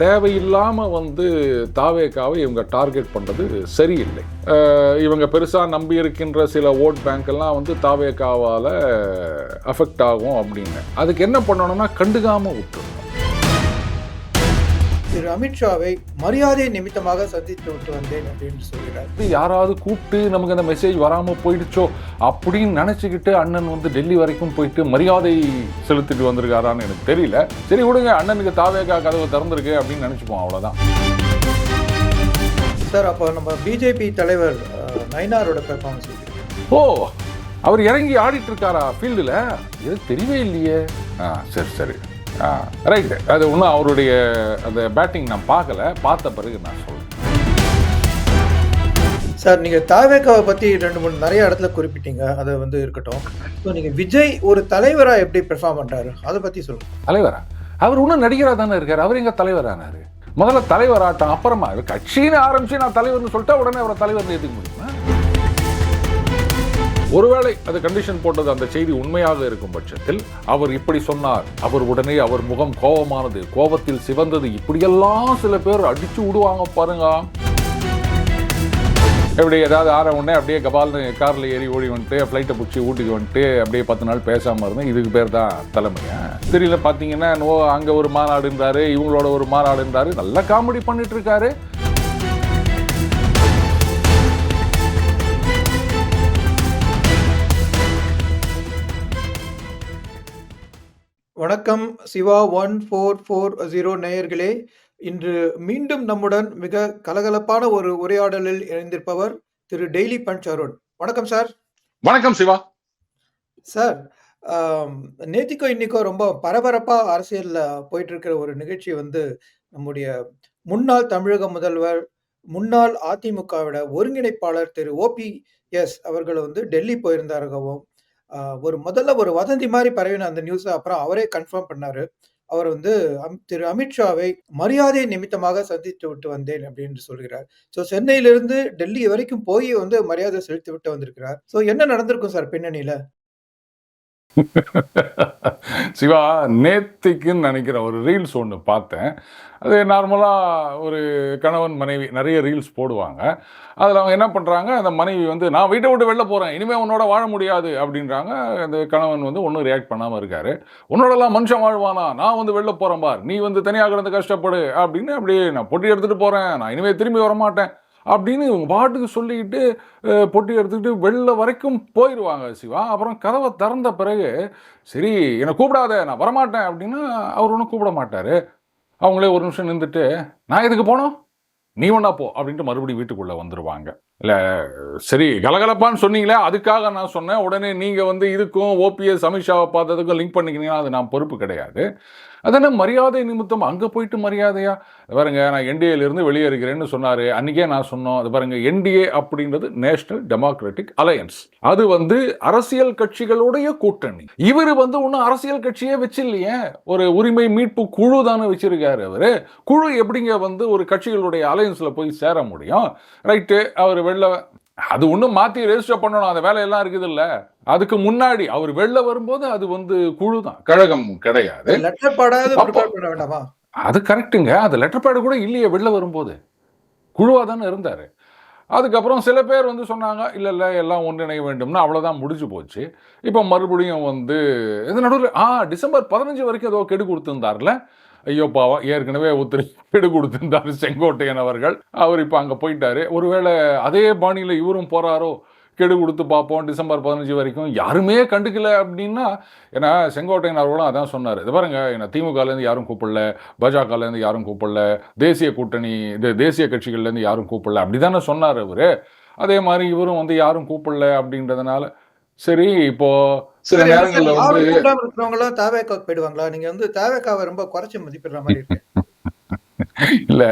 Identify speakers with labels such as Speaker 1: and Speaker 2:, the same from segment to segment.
Speaker 1: தேவையில்லாமல் வந்து தாவேக்காவை இவங்க டார்கெட் பண்ணுறது சரியில்லை. இவங்க பெருசாக நம்பி இருக்கின்ற சில ஓட் பேங்க் எல்லாம் வந்து தாவேக்காவால் அஃபெக்ட் ஆகும் அப்படின்னு அதுக்கு என்ன பண்ணணும்னா கண்டுக்காமல் விட்டுருணும்.
Speaker 2: திரு அமித்ஷாவை மரியாதை நிமித்தமாக சந்தித்து விட்டு வந்தேன் அப்படின்னு சொல்கிறார்.
Speaker 1: யாராவது கூப்பிட்டு நமக்கு அந்த மெசேஜ் வராமல் போயிடுச்சோ அப்படின்னு நினச்சிக்கிட்டு அண்ணன் வந்து டெல்லி வரைக்கும் போயிட்டு மரியாதை செலுத்திட்டு வந்திருக்காரான்னு எனக்கு தெரியல. சரி விடுங்க, அண்ணனுக்கு தாவேகா கதவை திறந்திருக்கு அப்படின்னு நினச்சிப்போம், அவ்வளோதான்.
Speaker 2: சார், அப்போ நம்ம பிஜேபி தலைவர் நயினாரோட பெர்ஃபார்மன்ஸ்.
Speaker 1: ஓ, அவர் இறங்கி ஆடிட்டு இருக்காரா ஃபீல்டில்? எது தெரியவே இல்லையே. சரி சரி, ரைட்டு. அது ஒன்றும் அவருடைய அந்த பேட்டிங் நான் பார்க்கல, பார்த்த பிறகு நான் சொல்கிறேன்.
Speaker 2: சார், நீங்கள் தாவேக்காவை பற்றி 2-3 நிறைய இடத்துல குறிப்பிட்டீங்க, அதை வந்து இருக்கட்டும். ஸோ நீங்கள் விஜய் ஒரு தலைவராக எப்படி பெர்ஃபார்ம் பண்ணுறாரு அதை பற்றி சொல்லுங்கள்.
Speaker 1: தலைவரா? அவர் இன்னும் நடிகராக தானே இருக்கார். அவர் எங்கே தலைவரானார்? முதல்ல தலைவராட்டம், அப்புறமா கட்சின்னு ஆரம்பிச்சு நான் தலைவர்னு சொல்லிட்டா உடனே அவரை தலைவர்னு ஏற்றுக்க முடியுமா? ஒருவேளை அது கண்டிஷன் போட்டது அந்த செய்தி உண்மையாக இருக்கும் பட்சத்தில் அவர் இப்படி சொன்னார், அவர் உடனே அவர் முகம் கோபமானது, கோபத்தில் சிவந்தது, இப்படியெல்லாம் சில பேர் அடிச்சு விடுவாங்க பாருங்க. எப்படி ஏதாவது ஆற உடனே அப்படியே கபால்னு காரில் ஏறி ஓடி வந்துட்டு ஃப்ளைட்டை பிடிச்சி ஊட்டிக்கு வந்துட்டு அப்படியே 10 நாள் பேசாமல் இருந்தேன். இதுக்கு பேர் தான் தலைமையா? தெரியல. பார்த்தீங்கன்னா அங்கே ஒரு மாநாடு இருந்தாரு, இவங்களோட ஒரு மாநாடு இருந்தாரு, நல்லா காமெடி பண்ணிட்டு இருக்காரு.
Speaker 2: வணக்கம் சிவா 1440 நேயர்களே. இன்று மீண்டும் நம்முடன் மிக கலகலப்பான ஒரு உரையாடலில் இணைந்திருப்பவர் திரு டெய்லி பஞ்ச் அருண். வணக்கம் சார்.
Speaker 1: வணக்கம் சிவா.
Speaker 2: சார், நேத்திக்கோ இன்னைக்கோ ரொம்ப பரபரப்பாக அரசியலில் போயிட்டு இருக்கிற ஒரு நிகழ்ச்சி வந்து நம்முடைய முன்னாள் தமிழக முதல்வர், முன்னாள் அதிமுகவோட ஒருங்கிணைப்பாளர் திரு OPS அவர்கள் வந்து டெல்லி போயிருந்தாருகவும் முதல்ல ஒரு வதந்தி மாதிரி பரவின அந்த நியூஸை அப்புறம் அவரே கன்ஃபார்ம் பண்ணாரு. அவர் வந்து திரு அமித்ஷாவை மரியாதை நிமித்தமாக சந்தித்து விட்டு வந்தேன் அப்படின்னு சொல்கிறார். ஸோ சென்னையிலிருந்து டெல்லி வரைக்கும் போய் வந்து மரியாதை செலுத்தி விட்டு வந்திருக்கிறார். ஸோ என்ன நடந்திருக்கும் சார் பின்னணியில?
Speaker 1: சிவா, நேத்திக்குன்னு நினைக்கிற ஒரு ரீல்ஸ் ஒன்று பார்த்தேன். அது நார்மலாக ஒரு கணவன் மனைவி நிறைய ரீல்ஸ் போடுவாங்க. அதில் அவங்க என்ன பண்ணுறாங்க, அந்த மனைவி வந்து நான் வீட்டை விட்டு வெளில போகிறேன், இனிமேல் உன்னோட வாழ முடியாது அப்படின்றாங்க. அந்த கணவன் வந்து ஒன்றும் ரியாக்ட் பண்ணாமல் இருக்காரு. உன்னோடலாம் மனுஷன் வாழ்வானா, நான் வந்து வெளில போகிறேன் பார், நீ வந்து தனியாக கிடந்து கஷ்டப்படு அப்படின்னு அப்படியே நான் பொட்டி எடுத்துகிட்டு போகிறேன், நான் இனிமேல் திரும்பி வரமாட்டேன் அப்படின்னு இவங்க பாட்டுக்கு சொல்லிக்கிட்டு பொட்டி எடுத்துக்கிட்டு வெளில வரைக்கும் போயிடுவாங்க சிவா. அப்புறம் கதவை திறந்த பிறகு சரி என்னை கூப்பிடாத, நான் வரமாட்டேன் அப்படின்னா அவர் ஒன்றும் கூப்பிட மாட்டார். அவங்களே ஒரு நிமிஷம் நின்றுட்டு நான் எதுக்கு போனோம், நீ ஒன்றா போ அப்படின்ட்டு மறுபடியும் வீட்டுக்குள்ளே வந்துடுவாங்க. இல்லை சரி கலகலப்பான்னு சொன்னீங்களே, அதுக்காக நான் சொன்னேன். உடனே நீங்கள் வந்து இதுக்கும் OPS அமித்ஷாவை பார்த்ததுக்கும் லிங்க் பண்ணிக்கினீங்கன்னா அது நான் பொறுப்பு கிடையாது. அதென்ன மரியாதை நிமித்தம் அங்கே போயிட்டு மரியாதையா? பாருங்க, நான் NDAலேருந்து வெளியே இருக்கிறேன்னு சொன்னார். அன்றைக்கே நான் சொன்னோம், அது பாருங்க, NDA அப்படின்றது நேஷனல் டெமோக்ராட்டிக் அலையன்ஸ். அது வந்து அரசியல் கட்சிகளுடைய கூட்டணி. இவர் வந்து ஒன்றும் அரசியல் கட்சியே வச்சில்லையே, ஒரு உரிமை மீட்பு குழு தானே வச்சிருக்காரு. அவர் குழு எப்படிங்க வந்து ஒரு கட்சிகளுடைய அலையன்ஸில் போய் சேர முடியும்? ரைட்டு, அவர் வெளில அது ஒன்றும் மாற்றி ரெஜிஸ்டர் பண்ணணும், அந்த வேலையெல்லாம் இருக்குது இல்லை. அதுக்கு முன்னாடி அவர் வெளில வரும்போது அது வந்து குழு தான், கழகம் கிடையாது. அது கரெக்டுங்க. அது லெட்டர் பேடு கூட இல்லையே வெளில வரும்போது, குழுவாக தானே இருந்தார். அதுக்கப்புறம் சில பேர் வந்து சொன்னாங்க இல்லை இல்லை எல்லாம் ஒன்றிணைய வேண்டும்னா, அவ்வளோதான் முடிஞ்சு போச்சு. இப்போ மறுபடியும் வந்து இது நடுவில் டிசம்பர் 15 வரைக்கும் ஏதோ கெடு கொடுத்துருந்தார்ல. ஐயோ பாவம், ஏற்கனவே ஒருத்தர் கெடு கொடுத்துருந்தார் செங்கோட்டையன் அவர்கள். அவர் இப்போ அங்கே போயிட்டாரு. ஒருவேளை அதே பாணியில் இவரும் போகிறாரோ, கெடு கொடுத்து பார்ப்போம் டிசம்பர் 15 வரைக்கும், யாருமே கண்டுக்கல அப்படின்னா. ஏன்னா செங்கோட்டையன் அவர்களும் அதான் சொன்னார், இது பாருங்க, ஏன்னா திமுகலேருந்து யாரும் கூப்பிடல, பாஜகலேருந்து யாரும் கூப்பிடல, தேசிய கூட்டணி தேசிய கட்சிகள்லேருந்து யாரும் கூப்பிடல, அப்படி தானே சொன்னார் அவர். அதே மாதிரி இவரும் வந்து யாரும் கூப்பிடல அப்படின்றதுனால சரி இப்போ சில நேரங்கள்ல வந்து
Speaker 2: இருக்கிறவங்க தாவேக்காவுக்கு போயிடுவாங்களா? நீங்க வந்து தாவேக்காவை ரொம்ப குறைச்சி மதிப்பிடுற மாதிரி இருக்கு.
Speaker 1: இல்ல,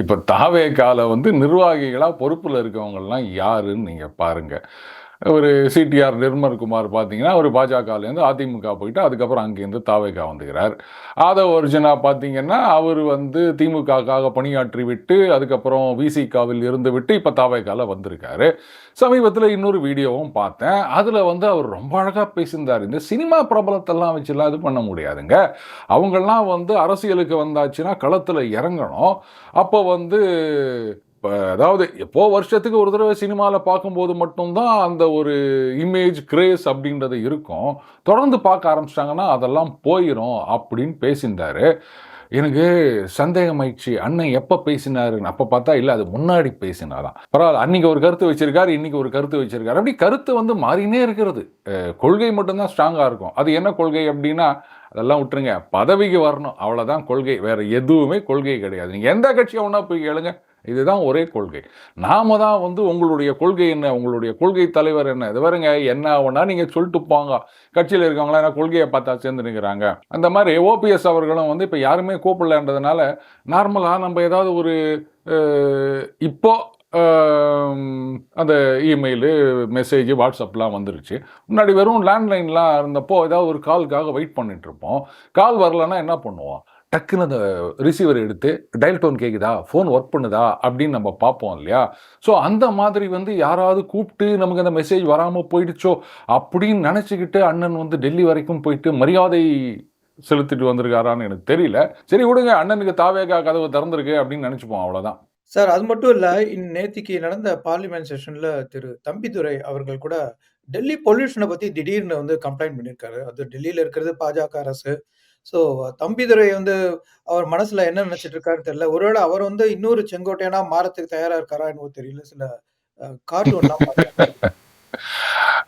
Speaker 1: இப்ப தாவேக்கால வந்து நிர்வாகிகளா பொறுப்புல இருக்கவங்க எல்லாம் யாருன்னு நீங்க பாருங்க. ஒரு சிடிஆர் நிர்மல்குமார் பார்த்தீங்கன்னா அவர் பாஜகலேருந்து அதிமுக போயிட்டு அதுக்கப்புறம் அங்கேருந்து தாவேகா வந்துக்கிறார். ஆதவ் அர்ஜுனா பார்த்தீங்கன்னா அவர் வந்து திமுகவுக்காக பணியாற்றி விட்டு அதுக்கப்புறம் விசிகாவில் இருந்து விட்டு இப்போ தாவேகாவில் வந்திருக்காரு. சமீபத்தில் இன்னொரு வீடியோவும் பார்த்தேன். அதில் வந்து அவர் ரொம்ப அழகாக பேசியிருந்தார். இந்த சினிமா பிரபலத்தெல்லாம் வச்சுலாம் இது பண்ண முடியாதுங்க. அவங்கெல்லாம் வந்து அரசியலுக்கு வந்தாச்சுன்னா களத்தில் இறங்கணும். அப்போ வந்து அதாவது எப்போ வருஷத்துக்கு ஒரு தடவை சினிமாவில் பார்க்கும்போது மட்டும்தான் அந்த ஒரு இமேஜ் கிரேஸ் அப்படின்றது இருக்கும். தொடர்ந்து பார்க்க ஆரம்பிச்சிட்டாங்கன்னா அதெல்லாம் போயிடும் அப்படின்னு பேசியிருந்தாரு. எனக்கு சந்தேகமாயிடுச்சு, அண்ணன் எப்போ பேசினாருன்னு. அப்போ பார்த்தா இல்லை, அது முன்னாடி பேசினாராம். பரவாயில்ல, அன்னைக்கு ஒரு கருத்து வச்சிருக்காரு, இன்னைக்கு ஒரு கருத்து வச்சிருக்காரு. அப்படி கருத்து வந்து மாறினே இருக்கிறது. கொள்கை மட்டும்தான் ஸ்ட்ராங்காக இருக்கும். அது என்ன கொள்கை அப்படின்னா அதெல்லாம் விட்டுருங்க, பதவிக்கு வரணும், அவ்வளோதான் கொள்கை. வேற எதுவுமே கொள்கை கிடையாது. நீங்கள் எந்த கட்சியை ஒன்றா போய் கேளுங்க, இதுதான் ஒரே கொள்கை. நாம தான் வந்து உங்களுடைய கொள்கை என்ன, உங்களுடைய கொள்கை தலைவர் என்ன, இது வருங்க என்ன ஒன்றா நீங்கள் சொல்லிட்டு போங்க. கட்சியில் இருக்கவங்களாம் என்ன கொள்கையை பார்த்தா சேர்ந்து நிற்கிறாங்க. அந்த மாதிரி ஓபிஎஸ் அவர்களும் வந்து இப்போ யாருமே கூப்பிடலன்றதுனால நார்மலாக நம்ம ஏதாவது ஒரு இப்போ அந்த இமெயிலு மெசேஜ் வாட்ஸ்அப்லாம் வந்துருச்சு. முன்னாடி வெறும் லேண்ட்லைன்லாம் இருந்தப்போ ஏதாவது ஒரு காலுக்காக வெயிட் பண்ணிட்டு இருப்போம். கால் வரலன்னா என்ன பண்ணுவோம், டக்குன்னு அந்த ரிசீவர் எடுத்து டயல் டோன் கேட்குதா, ஃபோன் ஒர்க் பண்ணுதா அப்படின்னு நம்ம பார்ப்போம் இல்லையா. ஸோ அந்த மாதிரி வந்து யாராவது கூப்பிட்டு நமக்கு அந்த மெசேஜ் வராமல் போயிடுச்சோ அப்படின்னு நினச்சிக்கிட்டு அண்ணன் வந்து டெல்லி வரைக்கும் போயிட்டு மரியாதை செலுத்திட்டு வந்திருக்காரான்னு எனக்கு தெரியல. சரி விடுங்க, அண்ணனுக்கு தாவேகா கதவு திறந்திருக்கு அப்படின்னு நினச்சிப்போம், அவ்வளோதான்.
Speaker 2: சார் அது மட்டும் இல்ல, நேத்திக்கு நடந்த பார்லிமென்ட் செஷன்ல திரு தம்பிதுரை அவர்கள் கூட டெல்லி பொல்யூஷன பத்தி திடீர்னு வந்து கம்ப்ளைண்ட் பண்ணியிருக்காரு. அது டெல்லியில இருக்கிறது பாஜக அரசு. ஸோ தம்பிதுரை வந்து அவர் மனசுல என்ன நினைச்சிட்டு இருக்காருன்னு தெரியல. ஒருவேளை அவர் வந்து இன்னொரு செங்கோட்டையனா மாறத்துக்கு தயாரா இருக்காரா என்னவோ தெரியல. சில கார்ட்டூன்லாம் பார்த்தேன்.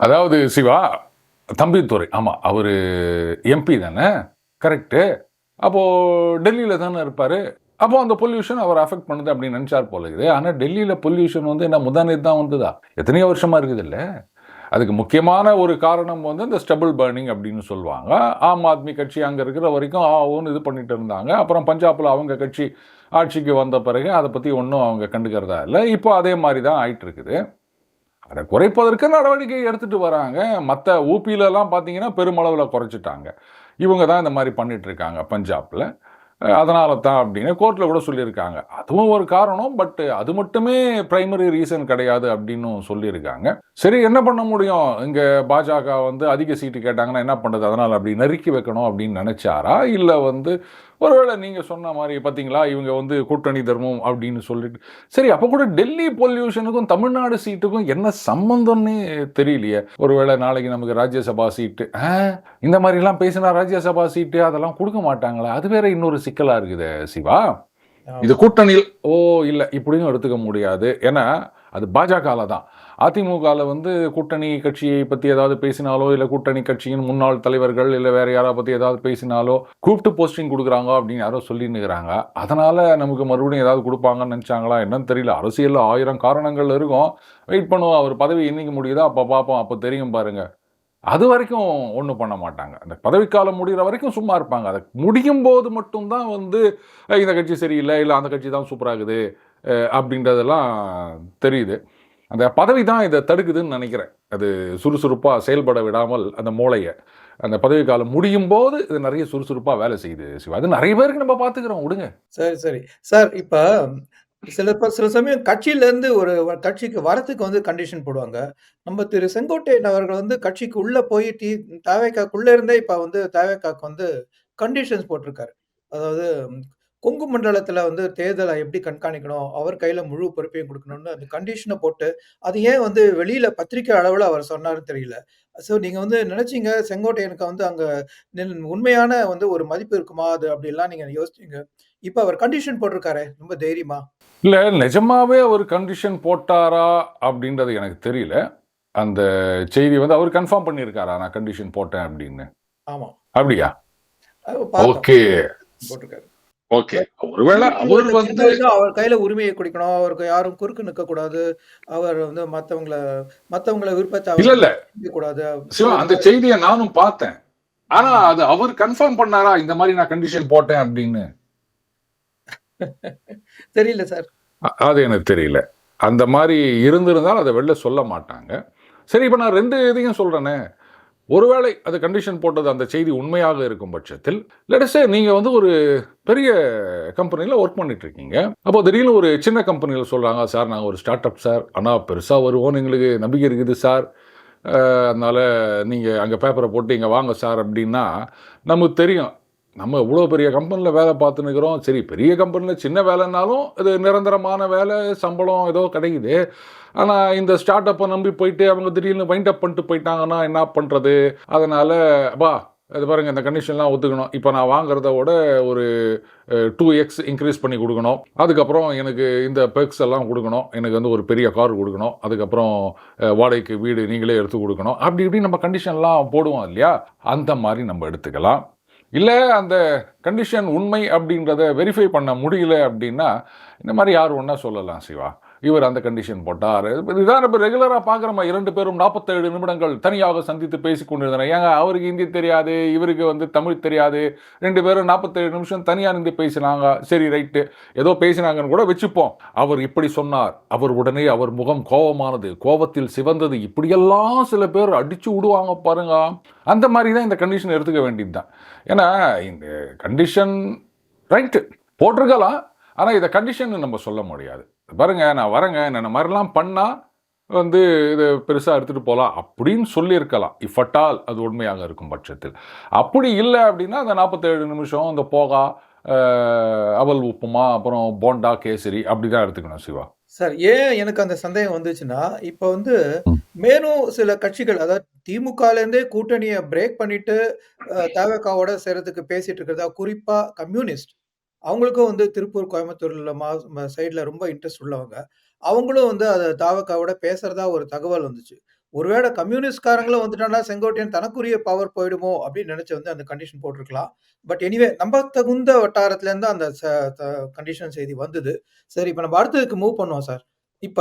Speaker 1: அதாவது சிவா, தம்பிதுரை, ஆமாம், அவர் எம்பி தானே, கரெக்டு. அப்போது டெல்லியில் தானே இருப்பார். அப்போ அந்த பொல்யூஷன் அவர் அஃபெக்ட் பண்ணுது அப்படின்னு நினச்சார் போல இருக்குது. ஆனால் டெல்லியில் பொல்யூஷன் வந்து என்ன முந்தானே தான் வந்ததா, எத்தனையோ வருஷமாக இருக்குது இல்லை. அதுக்கு முக்கியமான ஒரு காரணம் வந்து இந்த ஸ்டபிள் பர்னிங் அப்படின்னு சொல்லுவாங்க. ஆம் ஆத்மி கட்சி அங்கே இருக்கிற வரைக்கும் ஆவுன்னு இது பண்ணிட்டு இருந்தாங்க. அப்புறம் பஞ்சாபில் அவங்க கட்சி ஆட்சிக்கு வந்த பிறகு அதை பற்றி ஒன்றும் அவங்க கண்டுக்கிறதா இல்லை. இப்போ அதே மாதிரி தான் ஆயிட்டு இருக்குது. அதை குறைப்பதற்கு நடவடிக்கை எடுத்துகிட்டு வராங்க. மற்ற ஊபியிலலாம் பார்த்தீங்கன்னா பெருமளவில் குறைச்சிட்டாங்க. இவங்க தான் இந்த மாதிரி பண்ணிட்டு இருக்காங்க பஞ்சாபில். அதனால தான் அப்படின்னு கோர்ட்டில் கூட சொல்லியிருக்காங்க. அதுவும் ஒரு காரணம், பட் அது மட்டுமே பிரைமரி ரீசன் கிடையாது அப்படின்னு சொல்லியிருக்காங்க. சரி, என்ன பண்ண முடியும், இங்கே பாஜக வந்து அதிக சீட்டு கேட்டாங்கன்னா என்ன பண்ணுறது, அதனால் அப்படி நறுக்கி வைக்கணும் அப்படின்னு நினச்சாரா, இல்லை வந்து ஒருவேளை நீங்கள் சொன்ன மாதிரி பார்த்தீங்களா இவங்க வந்து கூட்டணி தர்மம் அப்படின்னு சொல்லிட்டு. சரி, அப்போ கூட டெல்லி பொல்யூஷனுக்கும் தமிழ்நாடு சீட்டுக்கும் என்ன சம்பந்தம்னு தெரியலையே. ஒருவேளை நாளைக்கு நமக்கு ராஜ்யசபா சீட்டு இந்த மாதிரிலாம் பேசினா ராஜ்யசபா சீட்டு அதெல்லாம் கொடுக்க மாட்டாங்களா, அது வேற இன்னொரு சிக்கலாக இருக்குது சிவா. இது கூட்டணியில் இல்லை இப்படியும் எடுத்துக்க முடியாது. ஏன்னா அது பாஜகவில் தான். அதிமுகவில் வந்து கூட்டணி கட்சியை பற்றி ஏதாவது பேசினாலோ, இல்லை கூட்டணி கட்சியின் முன்னாள் தலைவர்கள் இல்லை வேற யாராவது பற்றி ஏதாவது பேசினாலோ கூப்பிட்டு போஸ்டிங் கொடுக்குறாங்க அப்படின்னு யாரோ சொல்லின்னுக்கிறாங்க. அதனால் நமக்கு மறுபடியும் ஏதாவது கொடுப்பாங்கன்னு நினச்சாங்களா என்னன்னு தெரியல. அரசியலில் 1000 காரணங்கள் இருக்கும். வெயிட் பண்ணுவோம், அவர் பதவி என்னைக்கு முடியுதோ அப்போ பார்ப்போம், அப்போ தெரியும் பாருங்க. அது வரைக்கும் ஒன்றும் பண்ண மாட்டாங்க. அந்த பதவிக்காலம் முடிகிற வரைக்கும் சும்மா இருப்பாங்க. அதை முடியும் போது மட்டும்தான் வந்து இந்த கட்சி சரியில்லை, இல்லை அந்த கட்சி தான் சூப்பராகுது அப்படின்றதெல்லாம் தெரியுது. அந்த பதவி தான் இதை தடுக்குதுன்னு நினைக்கிறேன். அது சுறுசுறுப்பாக செயல்பட விடாமல் அந்த மூளையை அந்த பதவி காலம் முடியும் போது இது நிறைய சுறுசுறுப்பாக வேலை செய்யுது சிவா. அது நிறைய பேருக்கு நம்ம பார்த்துக்கிறோம், விடுங்க.
Speaker 2: சரி சார், இப்போ சில சமயம் கட்சியிலேருந்து ஒரு கட்சிக்கு வரத்துக்கு வந்து கண்டிஷன் போடுவாங்க. நம்ம திரு செங்கோட்டையன் அவர்கள் வந்து கட்சிக்கு உள்ள போய் தவேகாக்குள்ள இருந்தே இப்ப வந்து தவேகாக்கு வந்து கண்டிஷன்ஸ் போட்டிருக்காரு. அதாவது கொங்கு மண்டலத்துல வந்து தேர்தலை எப்படி கண்காணிக்கணும், அவர் கையில முழு பொறுப்பையும் குடுக்கணும்னு அந்த கண்டிஷன போட்டு, அது ஏன் வந்து வெளியில பத்திரிக்கை அளவுல அவர் சொன்னாருன்னு தெரியல. ஸோ நீங்க வந்து நினைச்சீங்க செங்கோட்டையனுக்கு வந்து அங்க உண்மையான வந்து ஒரு மதிப்பு இருக்குமா? அது அப்படிலாம் நீங்க யோசிச்சீங்க. இப்ப அவர் கண்டிஷன் போட்டிருக்காரே, ரொம்ப தைரியமா?
Speaker 1: இல்லை, நிஜமாவே அவர் கண்டிஷன் போட்டாரா அப்படின்றது எனக்கு தெரியல. அந்த செய்தி வந்து அவர் கன்ஃபார்ம் பண்ணியிருக்காரா நான் கண்டிஷன் போட்டேன் அப்படின்னு?
Speaker 2: ஆமா.
Speaker 1: அப்படியா?
Speaker 2: பார்த்தோம்.
Speaker 1: ஓகே.
Speaker 2: போட்டிருக்காரு.
Speaker 1: ஓகே. ஒருவேளை அவர் வந்து
Speaker 2: அவர் கையில உரிமையை குடிக்கணும். அவருக்கு யாரும் குறுக்கு நிற்கக்கூடாது. அவர் வந்து மத்தவங்கள விருப்பத்தை
Speaker 1: இல்ல
Speaker 2: கூடாது.
Speaker 1: சிவா, அந்த செய்தியை நானும் பார்த்தேன். ஆனா அது அவர் கன்ஃபார்ம் பண்ணாரா இந்த மாதிரி நான் கண்டிஷன் போட்டேன் அப்படின்னு?
Speaker 2: தெரியல சார்.
Speaker 1: அது எனக்கு தெரியல. அந்த மாதிரி இருந்திருந்தால் அதை வெளில சொல்ல மாட்டாங்க. சரி, இப்போ நான் 2 இதையும் சொல்றேனே. ஒருவேளை அது கண்டிஷன் போட்டது அந்த செய்தி உண்மையாக இருக்கும் பட்சத்தில், லெட் அஸ் சே நீங்க வந்து ஒரு பெரிய கம்பெனில வொர்க் பண்ணிட்டு இருக்கீங்க. அப்போ திடீர்னு ஒரு சின்ன கம்பெனில சொல்றாங்க, "சார் நாங்க ஒரு ஸ்டார்ட் அப் சார். ஆனா பெருசா வருவோம்னு எங்களுக்கு நம்பிக்கை இருக்குது சார். அதனால நீங்க அங்க பேப்பர போட்டு இங்க வாங்க சார்" அப்படின்னா, நமக்கு தெரியும். நம்ம இவ்வளோ பெரிய கம்பெனில வேலை பார்த்துன்னு இருக்கிறோம். சரி, பெரிய கம்பெனில சின்ன வேலைன்னாலும் இது நிரந்தரமான வேலை, சம்பளம் ஏதோ கிடைக்குது. ஆனா இந்த ஸ்டார்ட் அப்ப நம்பி போயிட்டு அவங்க திடீர்னு வைண்ட் அப் பண்ணிட்டு போயிட்டாங்கன்னா என்ன பண்றது? அதனால அப்பா இது பாருங்க இந்த கண்டிஷன்லாம் ஒத்துக்கணும். இப்ப நான் வாங்குறத விட ஒரு 2x இன்க்ரீஸ் பண்ணி குடுக்கணும். அதுக்கப்புறம் எனக்கு இந்த பெர்க்ஸ் எல்லாம் குடுக்கணும். எனக்கு வந்து ஒரு பெரிய கார் குடுக்கணும். அதுக்கப்புறம் வாடகைக்கு வீடு நீங்களே எடுத்து குடுக்கணும். அப்படி இப்படி நம்ம கண்டிஷன்லாம் போடுவோம் இல்லையா? அந்த மாரி நம்ம எடுத்துக்கலாம். இல்ல அந்த கண்டிஷன் உண்மை அப்படின்றத வெரிஃபை பண்ண முடியல அப்படின்னா, இந்த மாரி யார் வேணா சொல்லலாம் சிவா. இவர் அந்த கண்டிஷன் போட்டாரு. இதான் நம்ம ரெகுலரா பார்க்குறோமே 2 பேரும் 47 நிமிடங்கள் தனியாக சந்தித்து பேசிக் கொண்டிருந்தனர். ஏங்க அவருக்கு ஹிந்தி தெரியாது, இவருக்கு வந்து தமிழ் தெரியாது. 2 பேரும் 47 நிமிஷம் தனியா நின்னு பேசினாங்க. சரி ரைட்டு. ஏதோ பேசினாங்கன்னு கூட வச்சுப்போம். அவர் இப்படி சொன்னார். அவர் உடனே அவர் முகம் கோவமானது. கோவத்தில் சிவந்தது. இப்படியெல்லாம் சில பேர் அடிச்சு விடுவாங்க பாருங்க. அந்த மாரி தான் இந்த கண்டிஷன் எடுத்துக்க வேண்டியது தான். ஏன்னா இந்த கண்டிஷன் ரைட்டு போட்டிருக்கலாம். ஆனா இத கண்டிஷன்னு நம்ம சொல்ல முடியாது. பாருங்க நான் வரேங்க. இந்த மாரிலாம் பண்ணா வந்து இத பெருசா எடுத்துட்டு போலாம் அப்படின்னு சொல்லியிருக்கலாம். இஃப் அட் ஆல் அது உண்மையாக இருக்கும் பட்சத்தில். அப்படி இல்ல அப்படின்னா அந்த 47 நிமிஷம் அந்த போகா, அ அவல் உப்புமா, அப்புறம் போண்டா, கேசரி அப்படிதான் எடுத்துக்கணும் சிவா.
Speaker 2: சார் ஏன் எனக்கு அந்த சந்தேகம் வந்துச்சுன்னா, இப்ப வந்து
Speaker 1: ம்.
Speaker 2: மேலும் சில கட்சிகள் அதாவது திமுகலேருந்தே கூட்டணிய பிரேக் பண்ணிட்டு தவேகாவோட சேர்றதுக்கு பேசிட்டு இருக்கிறதா குறிப்பா கம்யூனிஸ்ட். அவங்களுக்கும் வந்து திருப்பூர், கோயம்புத்தூர்ல சைடுல ரொம்ப இன்ட்ரெஸ்ட் உள்ளவங்க. அவங்களும் வந்து அத தவேகாவோட பேசுறதா ஒரு தகவல் வந்துச்சு. ஒருவேள கம்யூனிஸ்ட்காரங்களும் வந்துட்டாங்கன்னா, செங்கோட்டையன் தனக்குரிய பவர் போயிடுமோ அப்படின்னு நினைச்சு வந்து அந்த கண்டிஷன் போட்டிருக்கலாம். பட் எனிவே நம்பத்தகுந்த வட்டாரத்திலேருந்து அந்த ச த கண்டிஷன் செய்தி வந்தது. சரி இப்ப நம்ம அடுத்ததுக்கு மூவ் பண்ணுவோம் சார். இப்ப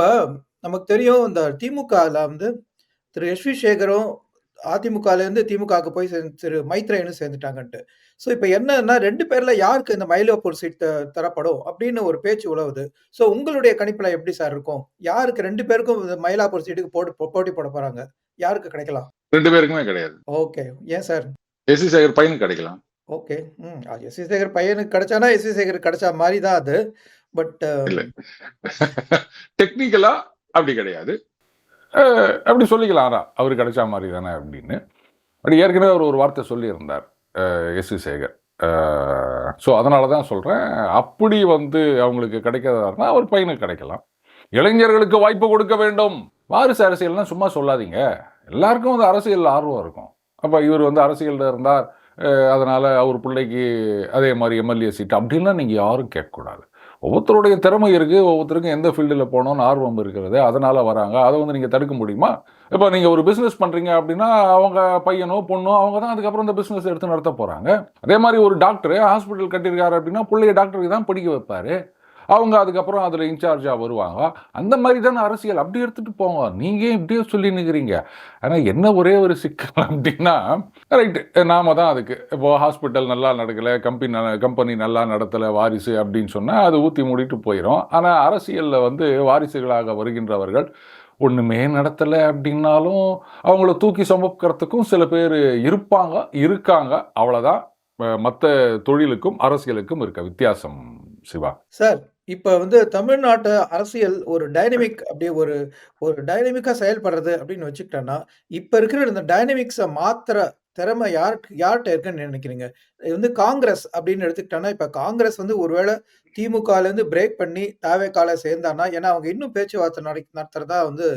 Speaker 2: நமக்கு தெரியும் இந்த திமுகல வந்து திரு எஸ்.வி. சேகரும் அதிமுகலேருந்து திமுகவுக்கு போய் திரு மைத்ரேயனும் சேர்ந்துட்டாங்கன்ட்டு. ஸோ இப்ப என்னன்னா 2 பேர்ல யாருக்கு இந்த மயிலாப்பூர் சீட் தரப்படும் அப்படின்னு ஒரு பேச்சு உலவுது. ஸோ உங்களுடைய கணிப்புல எப்படி சார் இருக்கும்? யாருக்கு 2 பேருக்கும் இந்த மயிலாப்பூர் சீட்டுக்கு போட்டி போட போறாங்க? யாருக்கு கிடைக்கலாம்?
Speaker 1: 2 பேருக்குமே கிடையாது.
Speaker 2: ஓகே. ஏன் சார்?
Speaker 1: எஸ்.வி. சேகர் பையனுக்கு கிடைக்கலாம்.
Speaker 2: ஓகே. எஸ்.வி. சேகர் பையனுக்கு கிடைச்சானா, எஸ்.வி. சேகர் கிடைச்சா மாரி தான் அது. பட்
Speaker 1: இல்ல. டெக்னிக்கலா அப்படி கிடையாது. அ அப்படி சொல்லிக்கலாம். ஆனா, அவருக்கு கிடைச்ச மாரி தானே அப்படின்னு. பட் ஏற்கனவே அவர் ஒரு வார்த்தை சொல்லியிருந்தார். எஸ்.வி. சேகர். ஸோ அதனால தான் சொல்றேன். அப்படி வந்து அவங்களுக்கு கிடைக்கிறதா இருந்தா, அவர் பையனுக்கு கிடைக்கலாம். இளைஞர்களுக்கு வாய்ப்பு கொடுக்க வேண்டும். வாரிசு அரசியல்னா சும்மா சொல்லாதீங்க. எல்லாருக்கும் வந்து அரசியல்ல ஆர்வம் இருக்கும். அப்ப இவர் வந்து அரசியல்ல இருந்தார். அதனால அவர் பிள்ளைக்கு அதே மாரி எம்எல்ஏ சீட் அப்படின்லாம் நீங்க யாரும் கேட்கக்கூடாது. ஒவ்வொருத்தருடைய திறமை இருக்கு. ஒவ்வொருத்தருக்கும் எந்த ஃபீல்டுல போணும்னு ஆர்வம் இருக்கிறது. அதனால வராங்க. அத வந்து நீங்க தடுக்க முடியுமா? இப்ப நீங்க ஒரு பிசினஸ் பண்றீங்க அப்படின்னா, அவங்க பையனோ, பொண்ணோ அவங்க தான் அதுக்கப்புறம் இந்த பிசினஸ் எடுத்து நடத்த போறாங்க. அதே மாரி ஒரு டாக்டர் ஹாஸ்பிட்டல் கட்டியிருக்காரு அப்படின்னா, புள்ளைய டாக்டருக்கு தான் படிக்க வைப்பாரு. அவங்க அதுக்கப்புறம் அதில இன்சார்ஜா வருவாங்க. அந்த மாரி தானே அரசியல். அப்படி எடுத்துட்டு போங்க. நீங்க ஏன் இப்படியே சொல்லின்னுக்கிறீங்க? ஆனா என்ன ஒரே ஒரு சிக்கல் அப்படின்னா, ரைட்டு நாம தான் அதுக்கு. இப்போ ஹாஸ்பிட்டல் நல்லா நடக்கல, கம்பெனி நல்லா நடத்தல, வாரிசு அப்படின்னு சொன்னா, அது ஊத்தி மூடிட்டு போயிரும். ஆனா அரசியல்ல வந்து வாரிசுகளாக வருகின்றவர்கள், ஒண்ணுமே நடத்தல அப்படின்னாலும், அவங்கள தூக்கி சுமக்கிறதுக்கும் சில பேரு இருக்காங்க. அவ்வளதான். மத்த தொழிலுக்கும், அரசியலுக்கும் இருக்க வித்தியாசம் சிவா.
Speaker 2: சார், இப்ப வந்து தமிழ்நாட்டு அரசியல் ஒரு டைனமிக் அப்படியே ஒரு ஒரு டைனமிக்கா செயல்படுறது அப்படின்னு வச்சுக்கிட்டோம்னா, இப்ப இருக்கிற இந்த டைனமிக்ஸ மாத்துற திறமை யார்ட்ட இருக்குன்னு நினைக்கிறீங்க? இது வந்து காங்கிரஸ் அப்படின்னு எடுத்துக்கிட்டோம்னா, இப்ப காங்கிரஸ் வந்து ஒருவேள திமுகலேருந்து பிரேக் பண்ணி தாவேகால சேர்ந்தான்னா, ஏன்னா அவங்க இன்னும் பேச்சுவார்த்தை நடத்துறதா வந்து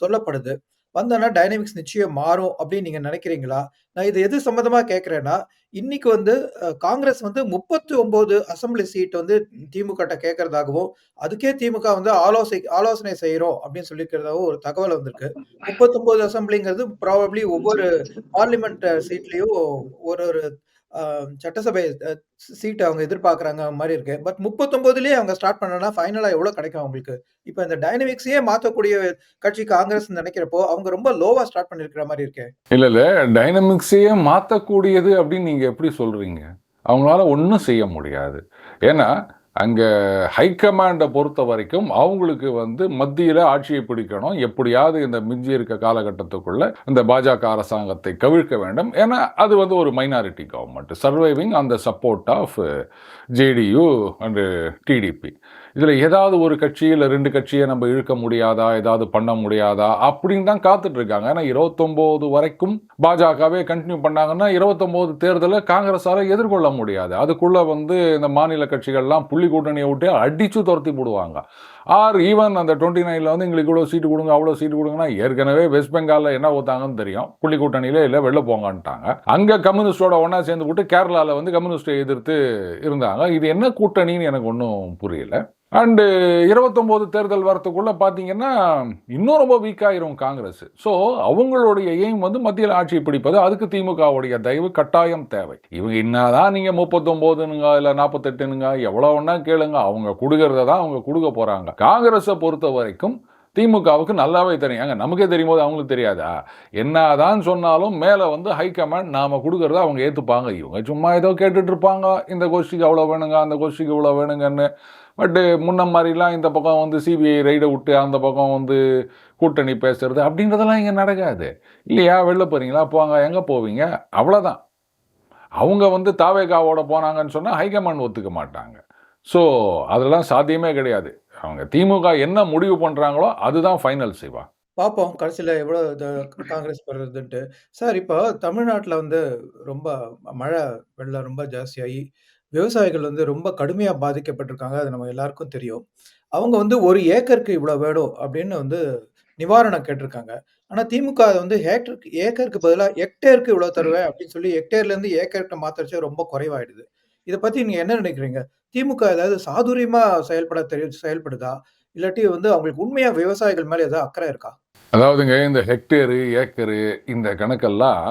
Speaker 2: சொல்லப்படுது. வந்தான்னா டைனமிக்ஸ் நிச்சயம் மாறும் அப்படின்னு நீங்க நினைக்கிறீங்களா? நான் இது எது சம்மந்தமா கேட்கிறேன்னா, இன்னைக்கு வந்து காங்கிரஸ் வந்து 39 அசெம்பிளி சீட் வந்து திமுகட்ட கேட்கிறதாகவும், அதுக்கே திமுக வந்து ஆலோசனை செய்றோம் அப்படின்னு சொல்லியிருக்கிறதாவும் ஒரு தகவல் வந்திருக்கு. 39 அசெம்பிளிங்கிறது ப்ராபப்ளி ஒவ்வொரு பார்லிமென்ட் சீட்லயும் ஒரு ஒரு அ சட்டசபை சீட் அவங்க எதிர்பார்க்குறாங்க மாரி இருக்கு. பட் 39லயே அவங்க ஸ்டார்ட் பண்ணனா ஃபைனலா எவ்வளோ கிடைக்கும் அவங்களுக்கு? இப்ப இந்த டைனமிக்ஸையே மாத்தக்கூடிய கட்சி காங்கிரஸ்ன்னு நெனைக்கிறப்போ, அவங்க ரொம்ப லோவா ஸ்டார்ட் பண்ணியிருக்கிற மாரி இருக்கே.
Speaker 1: இல்ல. டைனமிக்ஸையே மாத்தக்கூடியது அப்படின்னு நீங்க எப்படி சொல்றீங்க? அவங்களால ஒண்ணும் செய்ய முடியாது. ஏன்னா, அங்கே ஹைகமாண்டை பொறுத்த வரைக்கும் அவங்களுக்கு வந்து மத்தியில் ஆட்சியை பிடிக்கணும், எப்படியாவது இந்த மிஞ்சி இருக்க காலகட்டத்துக்குள்ள இந்த பாஜக அரசாங்கத்தை கவிழ்க்க வேண்டும். ஏன்னா அது வந்து ஒரு மைனாரிட்டி கவர்மெண்ட் சர்வைவிங் அந்த support of JDU and TDP. இதில் ஏதாவது ஒரு கட்சியில் 2 கட்சியை நம்ம இழுக்க முடியாதா, ஏதாவது பண்ண முடியாதா அப்படின்னு தான் காத்துட்டு இருக்காங்க. ஏன்னா 29 வரைக்கும் பாஜகவே கண்டினியூ பண்ணாங்கன்னா 29 தேர்தலை காங்கிரஸால எதிர்கொள்ள முடியாது. அதுக்குள்ள வந்து இந்த மாநில கட்சிகள்லாம் புள்ளி கூட்டணியை விட்டு அடிச்சு துரத்தி போடுவாங்க. ஆர் ஈவன் அந்த 29ல வந்து எங்களுக்கு இவ்வளோ சீட்டு கொடுங்க அவ்வளோ சீட்டு கொடுங்கன்னா ஏற்கனவே வெஸ்ட் பெங்காலில் என்ன ஊத்தாங்கன்னு தெரியும். புள்ளி கூட்டணியில இல்லை வெளில போங்கன்ட்டாங்க. அங்கே கம்யூனிஸ்டோட ஒன்றா சேர்ந்து போட்டு கேரளாவில் வந்து கம்யூனிஸ்டை எதிர்த்து இருந்தாங்க. இது என்ன கூட்டணின்னு எனக்கு ஒன்றும் புரியல. அண்டு 29 தேர்தல் வரத்துக்குள்ள பார்த்தீங்கன்னா இன்னும் ரொம்ப வீக்காயிரும் காங்கிரஸ். ஸோ அவங்களுடைய எய்ம் வந்து மத்தியில் ஆட்சியை பிடிப்பது. அதுக்கு திமுகவுடைய தயவு கட்டாயம் தேவை. இவங்க என்னதான் நீங்கள் 39னுங்க இல்லை 48னுங்க எவ்வளோ ஒன்றா கேளுங்க, அவங்க கொடுக்கறத தான் அவங்க கொடுக்க போகிறாங்க. காங்கிரஸை பொறுத்த வரைக்கும் திமுகவுக்கு நல்லாவே தெரியும். அங்கே நமக்கே தெரியும் போது அவங்களுக்கு தெரியாதா? என்னதான் சொன்னாலும் மேலே வந்து ஹைகமாண்ட் நாம் கொடுக்கறத அவங்க ஏற்றுப்பாங்க. இவங்க சும்மா ஏதோ கேட்டுட்டு இருப்பாங்க, இந்த கோஷ்டிக்கு அவ்வளோ வேணுங்க அந்த கோஷ்டிக்கு இவ்வளோ வேணுங்கன்னு. பட்டு முன்ன மாதிரிலாம் இந்த பக்கம் வந்து சிபிஐ ரைடை விட்டு அந்த பக்கம் வந்து கூட்டணி பேசுறது அப்படின்றதெல்லாம் இங்கே நடக்காது இல்லையா? வெளில போகிறீங்களா, போங்க, எங்கே போவீங்க, அவ்வளோதான். அவங்க வந்து தாவேகாவோட போனாங்கன்னு சொன்னால் ஹைகமாண்ட் ஒத்துக்க மாட்டாங்க. ஸோ அதெல்லாம் சாத்தியமே கிடையாது. அவங்க திமுக என்ன முடிவு பண்ணுறாங்களோ அதுதான் ஃபைனல் சிவா.
Speaker 2: பார்ப்போம் கடைசியில எவ்வளோ காங்கிரஸ் பெறுதுன்ட்டு. சார் இப்போ தமிழ்நாட்டுல வந்து ரொம்ப மழை வெள்ளம் ரொம்ப ஜாஸ்தியாகி, விவசாயிகள் வந்து ரொம்ப கடுமையா பாதிக்கப்பட்டிருக்காங்க. அது நம்ம எல்லாருக்கும் தெரியும். அவங்க வந்து 1 ஏக்கருக்கு இவ்வளோ வேணும் அப்படின்னு வந்து நிவாரணம் கேட்டிருக்காங்க. ஆனா திமுக அத வந்து ஏக்கருக்கு பதிலா ஹெக்டேருக்கு இவ்வளோ தருவேன் அப்படின்னு சொல்லி ஹெக்டேர்லேருந்து ஏக்கருக்கு மாத்தறச்சே ரொம்ப குறைவாயிடுது. இத பத்தி நீங்க என்ன நினைக்கிறீங்க? திமுக ஏதாவது சாதுரியமா செயல்படுதா? இல்லாட்டி வந்து அவங்களுக்கு உண்மையா விவசாயிகள் மேல ஏதாவது அக்கறை இருக்கா?
Speaker 1: அதாவதுங்க இந்த ஹெக்டேரு ஏக்கரு இந்த கணக்கெல்லாம்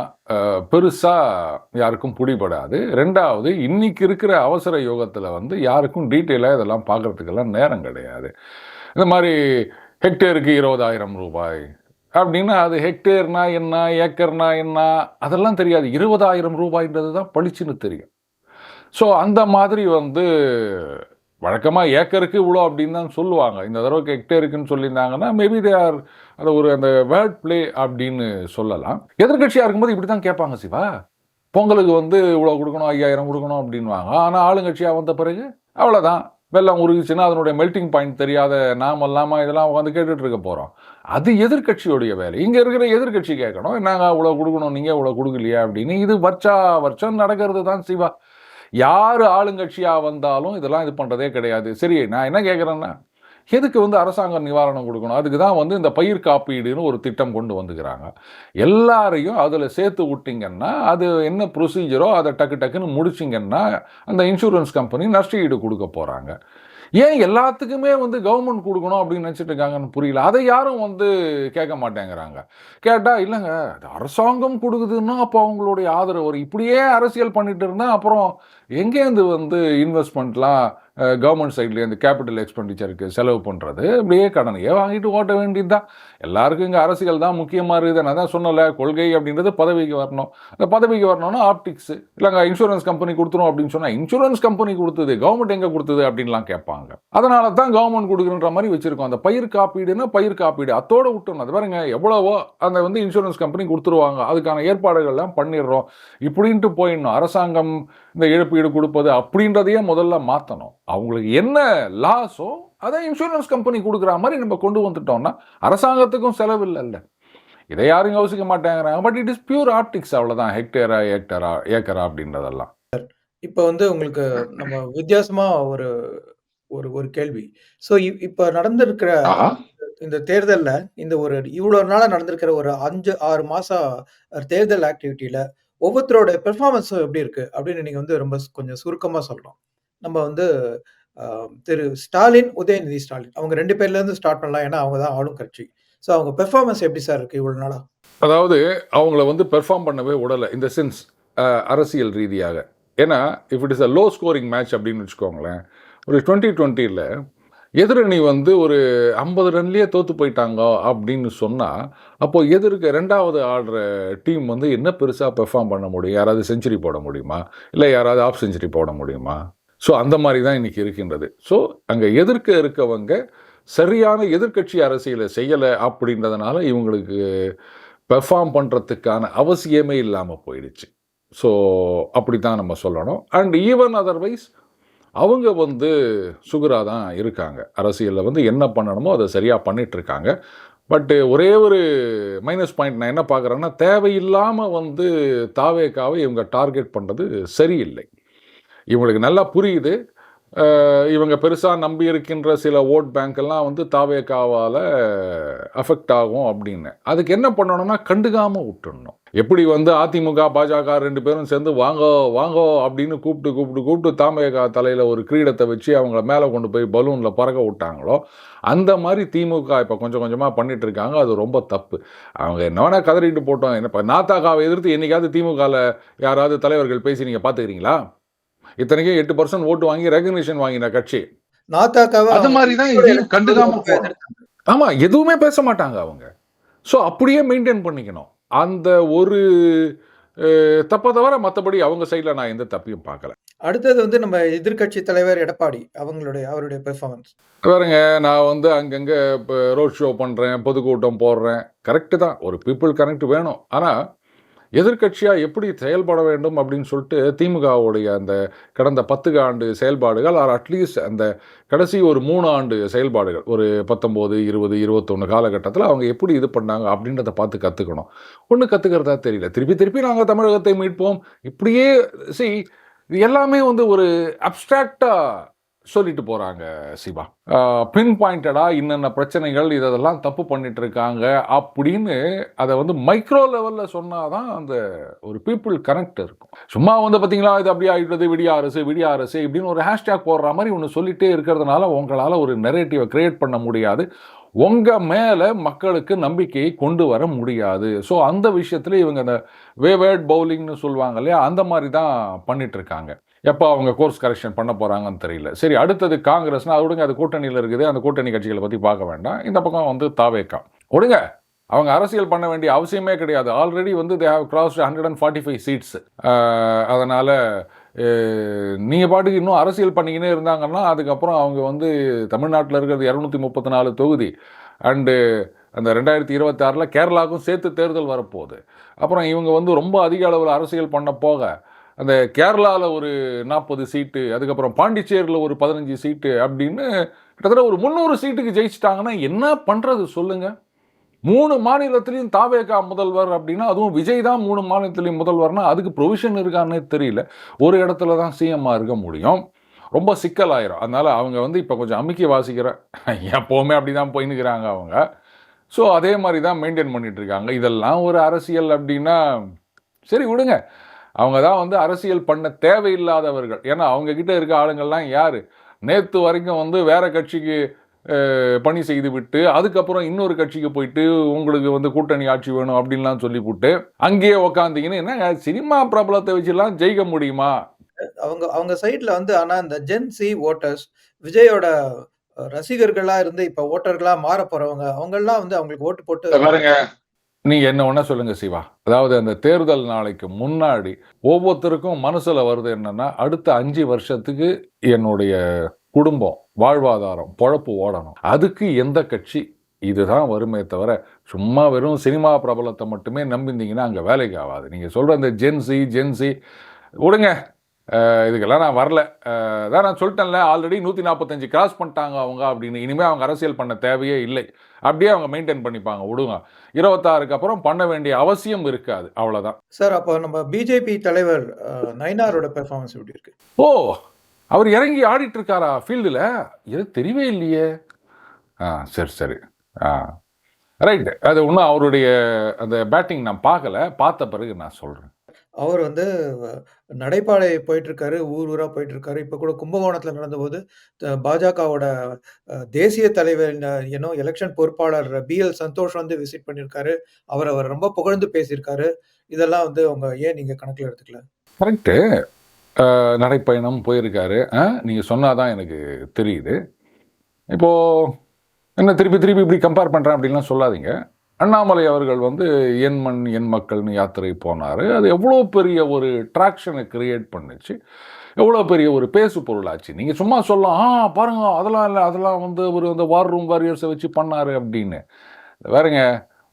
Speaker 1: பெருசாக யாருக்கும் பிடிபடாது. 2வது இன்னைக்கு இருக்கிற அவசர யோகத்தில் வந்து யாருக்கும் டீட்டெயிலாக இதெல்லாம் பார்க்குறதுக்கெல்லாம் நேரம் கிடையாது. இந்த மாதிரி ஹெக்டேருக்கு 20,000 ரூபாய் அப்படின்னா அது ஹெக்டேர்னா என்ன, ஏக்கர்னா என்ன அதெல்லாம் தெரியாது. 20,000 ரூபாய்ன்றது தான் பளிச்சுன்னு தெரியும். ஸோ அந்த மாதிரி வந்து வழக்கமாக ஏக்கருக்கு இவ்வளோ அப்படின்னு தான் சொல்லுவாங்க. இந்த தடவைக்கு ஹெக்டேருக்குன்னு சொல்லியிருந்தாங்கன்னா மேபி தே ஆர் அதை ஒரு அந்த வேர்ட் பிளே அப்படின்னு சொல்லலாம். எதிர்கட்சியாக இருக்கும்போது இப்படி தான் கேட்பாங்க சிவா. பொங்கலுக்கு வந்து இவ்வளோ கொடுக்கணும் 5,000 கொடுக்கணும் அப்படின்வாங்க. ஆனால் ஆளுங்கட்சியாக வந்த பிறகு அவ்வளோதான். வெள்ளம் உருகிச்சுன்னா அதனுடைய மெல்டிங் பாயிண்ட் தெரியாத நாம் இல்லாமல் இதெல்லாம் உட்காந்து கேட்டுட்டு இருக்க போகிறோம். அது எதிர்கட்சியோடைய வேலை. இங்கே இருக்கிற எதிர்கட்சி கேட்கணும், நாங்கள் இவ்வளோ கொடுக்கணும், நீங்கள் இவ்வளோ கொடுக்கலையா அப்படின்னு. இது வருஷம் நடக்கிறது தான் சிவா. யார் ஆளுங்கட்சியாக வந்தாலும் இதெல்லாம் இது பண்ணுறதே கிடையாது. சரி, நான் என்ன கேட்குறேன்னா, எதுக்கு வந்து அரசாங்கம் நிவாரணம் கொடுக்கணும்? அதுக்கு தான் வந்து இந்த பயிர் காப்பீடுன்னு ஒரு திட்டம் கொண்டு வந்துக்கிறாங்க. எல்லாரையும் அதில் சேர்த்து விட்டிங்கன்னா அது என்ன ப்ரொசீஜரோ அதை டக்குன்னு முடிச்சிங்கன்னா அந்த இன்சூரன்ஸ் கம்பெனி நஷ்ட ஈடு கொடுக்க போகிறாங்க. ஏன் எல்லாத்துக்குமே வந்து கவர்மெண்ட் கொடுக்கணும் அப்படின்னு நினச்சிட்டு இருக்காங்கன்னு புரியல. அதை யாரும் வந்து கேட்க மாட்டேங்கிறாங்க. கேட்டால் இல்லைங்க அது அரசாங்கம் கொடுக்குதுன்னா அப்போ அவங்களுடைய ஆதரவு வரும். இப்படியே அரசியல் பண்ணிட்டு இருந்தால் அப்புறம் எங்கேருந்து வந்து இன்வெஸ்ட்மெண்ட்லாம் கவர்மெண்ட் சைட்லேருந்து கேபிட்டல் எக்ஸ்பெண்டிச்சருக்கு செலவு பண்ணுறது? இப்படியே கடனையே வாங்கிட்டு ஓட்ட வேண்டியது தான். எல்லாருக்கும் இங்கே அரசியல் தான் முக்கியமாக இருக்குது. நான் தான் சொன்னல, கொள்கை அப்படின்றது பதவிக்கு வரணும். அந்த பதவிக்கு வரணும்னா ஆப்டிக்ஸ் இல்லைங்க இன்சூரன்ஸ் கம்பெனி கொடுத்துரும் அப்படின்னு சொன்னால் இன்சூரன்ஸ் கம்பெனி கொடுத்தது, கவர்மெண்ட் எங்கே கொடுத்தது அப்படின்லாம் கேட்பாங்க. அதனால தான் கவர்மெண்ட் கொடுக்குற மாதிரி வச்சிருக்கோம். அந்த பயிர் காப்பீடுன்னா பயிர் காப்பீடு அத்தோட விட்டுணும். அது பாருங்க எவ்வளவோ அந்த வந்து இன்சூரன்ஸ் கம்பெனி கொடுத்துருவாங்க, அதுக்கான ஏற்பாடுகள்லாம் பண்ணிடுறோம் இப்படின்ட்டு போயிடணும். அரசாங்கம் இந்த இழப்பீடு கொடுப்பது அப்படின்றதையே முதல்ல மாற்றணும். அவங்களுக்கு என்ன லாஸோ அதை இன்சூரன்ஸ் கம்பெனி கொடுக்குற மாதிரி நம்ம கொண்டு வந்துட்டோம்னா அரசாங்கத்துக்கும் செலவு இல்லைல்ல. இதை யாரும் யோசிக்க மாட்டேங்கிறாங்க. But it is pure optics, அவ்வளோதான். ஹெக்டேரா ஏக்கரா அப்படின்றதெல்லாம்.
Speaker 2: இப்போ வந்து உங்களுக்கு நம்ம வித்தியாசமா ஒரு ஒரு ஒரு கேள்வி. ஸோ இப்ப நடந்திருக்கிற இந்த தேர்தல்ல இந்த ஒரு இவ்வளோ நாளா நடந்திருக்கிற ஒரு 5, 6 மாசம் தேர்தல் ஆக்டிவிட்டில ஒவ்வொருத்தரோட பெர்ஃபார்மன்ஸ் எப்படி இருக்கு? அப்படின்னு நீங்க வந்து ரொம்ப கொஞ்சம் சுருக்கமா சொல்லணும். நம்ம வந்து அ திரு ஸ்டாலின், உதயநிதி ஸ்டாலின் அவங்க 2 பேர்லேருந்து ஸ்டார்ட் பண்ணலாம். ஏன்னா அவங்க தான் ஆளும் கட்சி. ஸோ அவங்க பெர்ஃபார்மன்ஸ் எப்படி சார் இருக்கு இவ்வளோ நாளா?
Speaker 1: அதாவது அவங்கள வந்து பெர்ஃபார்ம் பண்ணவே விடலை இந்த சென்ஸ் அரசியல் ரீதியாக. ஏன்னா if it is a low scoring match அப்படின்னு வச்சுக்கோங்களேன். ஒரு 2020ல் எதிரணி வந்து ஒரு 50 ரன்லேயே தோற்று போயிட்டாங்க அப்படின்னு சொன்னால் அப்போது எதிர்க்க 2வது ஆடுற டீம் வந்து என்ன பெருசாக பெர்ஃபார்ம் பண்ண முடியும்? யாராவது செஞ்சுரி போட முடியுமா? இல்லை யாராவது ஆஃப் செஞ்சுரி போட முடியுமா? ஸோ அந்த மாதிரி தான் இன்னைக்கு இருக்கின்றது. ஸோ அங்கே எதிர்க்க இருக்கவங்க சரியான எதிர்க்கட்சி அரசியலை செய்யலை அப்படின்றதுனால இவங்களுக்கு பெர்ஃபார்ம் பண்ணுறதுக்கான அவசியமே இல்லாமல் போயிடுச்சு. ஸோ அப்படி தான் நம்ம சொல்லணும். அண்ட் ஈவன் அதர்வைஸ் அவங்க வந்து சுகராக தான் இருக்காங்க. அரசியலில் வந்து என்ன பண்ணணுமோ அதை சரியாக பண்ணிகிட்ருக்காங்க. பட்டு ஒரே ஒரு மைனஸ் பாயிண்ட் நான் என்ன பார்க்குறேன்னா, தேவையில்லாமல் வந்து தாவேக்காவை இவங்க டார்கெட் பண்ணுறது சரியில்லை. இவங்களுக்கு நல்லா புரியுது, இவங்க பெருசாக நம்பி இருக்கின்ற சில ஓட் பேங்க்கெல்லாம் வந்து தாவேக்காவால் அஃபெக்ட் ஆகும் அப்படின்னு. அதுக்கு என்ன பண்ணணும்னா கண்டுக்காமல் விட்டுடணும். எப்படி வந்து அதிமுக பாஜக 2 பேரும் சேர்ந்து வாங்கோ வாங்கோ அப்படின்னு கூப்பிட்டு தாவேகா தலையில் ஒரு கிரீடத்தை வச்சு அவங்கள மேலே கொண்டு போய் பலூனில் பறக்க விட்டாங்களோ, அந்த மாதிரி திமுக இப்போ கொஞ்சம் கொஞ்சமாக பண்ணிட்டு இருக்காங்க. அது ரொம்ப தப்பு. அவங்க என்ன வேணால் கதறிட்டு போட்டோம். என்ன இப்போ நாத்தாக்காவை எதிர்த்து என்னைக்காவது திமுகவில் யாராவது தலைவர்கள் பேசி நீங்கள் பார்த்துக்கிறீங்களா? இத்தனைக்கும் 8% ஓட்டு வாங்கி ரெகக்னிஷன் வாங்கின கட்சி. அது மாதிரி தான் இதையும் கண்டுக்காம போகணும். ஆமாம், எதுவுமே பேச மாட்டாங்க அவங்க. ஸோ அப்படியே மெயின்டைன் பண்ணிக்கணும். அந்த ஒரு தப்பை தவிர மற்றபடி அவங்க சைடில் நான் எந்த தப்பையும் பார்க்கல.
Speaker 2: அடுத்தது வந்து நம்ம எதிர்க்கட்சி தலைவர் எடப்பாடி அவருடைய பெர்ஃபார்மன்ஸ்
Speaker 1: வேறுங்க. நான் வந்து அங்கங்கே இப்போ ரோட் ஷோ பண்ணுறேன், பொதுக்கூட்டம் போடுறேன், கரெக்டு தான். ஒரு பீப்புள் கனெக்ட் வேணும். ஆனால் எதிர்க்கட்சியாக எப்படி செயல்பட வேண்டும் அப்படின்னு சொல்லிட்டு திமுகவுடைய அந்த கடந்த 10 ஆண்டு செயல்பாடுகள் ஆர் அட்லீஸ்ட் அந்த கடைசி ஒரு 3 ஆண்டு செயல்பாடுகள் ஒரு 19, 20, 21 காலகட்டத்தில் அவங்க எப்படி இது பண்ணாங்க அப்படின்றத பார்த்து கற்றுக்கணும். ஒன்றும் கற்றுக்கிறதா தெரியல. திருப்பி நாங்கள் தமிழகத்தை மீட்போம் இப்படியே இது எல்லாமே வந்து ஒரு அப்டிராக்டாக சொல்லிட்டு போகிறாங்க சிவா. பின் பாயிண்டடாக இன்னென்ன பிரச்சனைகள் இதெல்லாம் தப்பு பண்ணிட்டு இருக்காங்க அப்படின்னு அதை வந்து மைக்ரோ லெவலில் சொன்னால் தான் அந்த ஒரு பீப்புள் கனெக்ட் இருக்கும். சும்மா வந்து பார்த்தீங்களா இது அப்படியே ஆகிடுது விடிய அரசு இப்படின்னு ஒரு ஹேஷ்டேக் போடுற மாதிரி ஒன்று சொல்லிகிட்டே இருக்கிறதுனால உங்களால் ஒரு நெரேட்டிவை கிரியேட் பண்ண முடியாது. உங்கள் மேலே மக்களுக்கு நம்பிக்கையை கொண்டு வர முடியாது. ஸோ அந்த விஷயத்தில் இவங்க அந்த வேவேர்ட் பவுலிங்னு சொல்லுவாங்க இல்லையா, அந்த மாதிரி தான் பண்ணிகிட்ருக்காங்க. எப்போ அவங்க கோர்ஸ் கரெக்ஷன் பண்ண போகிறாங்கன்னு தெரியல. சரி, அடுத்தது காங்கிரஸ்னால் அது விடுங்க, அது கூட்டணியில் இருக்குது. அந்த கூட்டணி கட்சிகளை பற்றி பார்க்க வேண்டாம். இந்த பக்கம் வந்து தாவேக்கா விடுங்க, அவங்க அரசியல் பண்ண வேண்டிய அவசியமே கிடையாது. ஆல்ரெடி வந்து தே ஹேவ் கிராஸ்ட் 145 சீட்ஸ். அதனால் நீங்கள் பாட்டுக்கு இன்னும் அரசியல் பண்ணிக்கினே இருந்தாங்கன்னா அதுக்கப்புறம் அவங்க வந்து தமிழ்நாட்டில் இருக்கிறது 234 தொகுதி அண்டு அந்த 2026 கேரளாவுக்கும் சேர்த்து தேர்தல் வரப்போகுது. அப்புறம் இவங்க வந்து ரொம்ப அதிக அளவில் அரசியல் பண்ண போக அந்த கேரளாவில் ஒரு 40 சீட்டு, அதுக்கப்புறம் பாண்டிச்சேரியில் ஒரு 15 சீட்டு அப்படின்னு கிட்டத்தட்ட ஒரு 300 சீட்டுக்கு ஜெயிச்சிட்டாங்கன்னா என்ன பண்ணுறது சொல்லுங்கள்? 3 மாநிலத்திலையும் தாவேகா முதல்வர் அப்படின்னா, அதுவும் விஜய் தான் 3 மாநிலத்திலையும் முதல்வர்னா அதுக்கு ப்ரொவிஷன் இருக்கான்னே தெரியல. ஒரு இடத்துல தான் சிஎம்மாக இருக்க முடியும். ரொம்ப சிக்கலாயிரும். அதனால் அவங்க வந்து இப்போ கொஞ்சம் அமுக்கி வாசிக்கிற எப்போவுமே அப்படி தான் போயின்னுக்கிறாங்க அவங்க. ஸோ அதே மாதிரி தான் மெயின்டைன் பண்ணிட்டு இருக்காங்க. இதெல்லாம் ஒரு அரசியல் அப்படின்னா சரி விடுங்க. அவங்க தான் வந்து அரசியல் பண்ண தேவையில்லாதவர்கள். ஏன்னா அவங்கக்கிட்ட இருக்க ஆளுங்கள்லாம் யார்? நேற்று வரைக்கும் வந்து வேறு கட்சிக்கு பணி செய்து விட்டு அதுக்கப்புறம் இன்னொரு கட்சிக்கு போயிட்டு உங்களுக்கு வந்து கூட்டணி ஆட்சி வேணும் அப்படின்லாம் சொல்லிவிட்டு அங்கேயே உக்காந்தீங்கன்னு என்ன சினிமா பிரபலத்தை வச்சுலாம் ஜெயிக்க முடியுமா?
Speaker 2: அவங்க சைட்ல வந்து ஆனா இந்த ஜென்சி ஓட்டர்ஸ் விஜயோட ரசிகர்களா இருந்து இப்ப ஓட்டர்களா மாற போறவங்க அவங்கெல்லாம் வந்து அவங்களுக்கு ஓட்டு போட்டு
Speaker 1: பாருங்க. நீங்க என்ன ஒண்ணா சொல்லுங்க சிவா. அதாவது அந்த தேர்தல் நாளைக்கு முன்னாடி ஒவ்வொருத்தருக்கும் மனசுல வருது என்னன்னா, அடுத்த 5 வருஷத்துக்கு என்னுடைய குடும்பம், வாழ்வாதாரம், பொழப்பு ஓடணும். அதுக்கு எந்த கட்சி இதுதான் வருமே தவிர சும்மா வெறும் சினிமா பிரபலத்தை மட்டுமே நம்பியிருந்தீங்கன்னா அங்கே வேலைக்கு ஆகாது. நீங்கள் சொல்கிற இந்த ஜென்சி விடுங்க, இதுக்கெல்லாம் நான் வரல. அதான் நான் சொல்லிட்டேன்ல, ஆல்ரெடி 145 கிராஸ் பண்ணிட்டாங்க அவங்க அப்படின்னு. இனிமேல் அவங்க அரசியல் பண்ண தேவையே இல்லை. அப்படியே அவங்க மெயின்டைன் பண்ணிப்பாங்க, விடுங்க. 26க்கு அப்புறம் பண்ண வேண்டிய அவசியம் இருக்காது, அவ்வளோதான்.
Speaker 2: சார், அப்போ நம்ம பிஜேபி தலைவர் நயினாரோட பெர்ஃபார்மன்ஸ் எப்படி இருக்கு?
Speaker 1: ஓ, அவர் இறங்கி ஆடிட்டு இருக்காரா ஃபீல்டில்? இது தெரியவே இல்லையே. சரி ரைட்டு. அது இன்னும் அவருடைய அந்த பேட்டிங் நான் பார்க்கல. பார்த்த பிறகு நான் சொல்கிறேன்.
Speaker 2: அவர் வந்து நடைபாதை போயிட்டுருக்காரு, ஊர் ஊராக போயிட்டுருக்காரு. இப்போ கூட கும்பகோணத்தில் நடந்தபோது பாஜகவோட தேசிய தலைவர் எலெக்ஷன் பொறுப்பாளர் BL சந்தோஷ் வந்து விசிட் பண்ணியிருக்காரு. அவர் ரொம்ப புகழ்ந்து பேசியிருக்காரு. இதெல்லாம் வந்து அவங்க ஏன் நீங்கள் கணக்கில் எடுத்துக்கல?
Speaker 1: கரெக்டு. நடைப்பயணம் போயிருக்காரு. நீங்கள் சொன்னாதான் எனக்கு தெரியுது. இப்போது என்ன திருப்பி இப்படி கம்பேர் பண்ணுறேன் அப்படின்லாம் சொல்லாதீங்க. அண்ணாமலை அவர்கள் வந்து என் மண் என் மக்கள்னு யாத்திரை போனார். அது எவ்வளோ பெரிய ஒரு ட்ராக்ஷனை கிரியேட் பண்ணுச்சு. எவ்வளோ பெரிய ஒரு பேசு பொருளாச்சு. நீங்கள் சும்மா சொல்லலாம், பாருங்க அதெல்லாம் இல்லை, அதெல்லாம் வந்து ஒரு அந்த வார் ரூம் வாரியர்ஸை வச்சு பண்ணார் அப்படின்னு. வேறுங்க,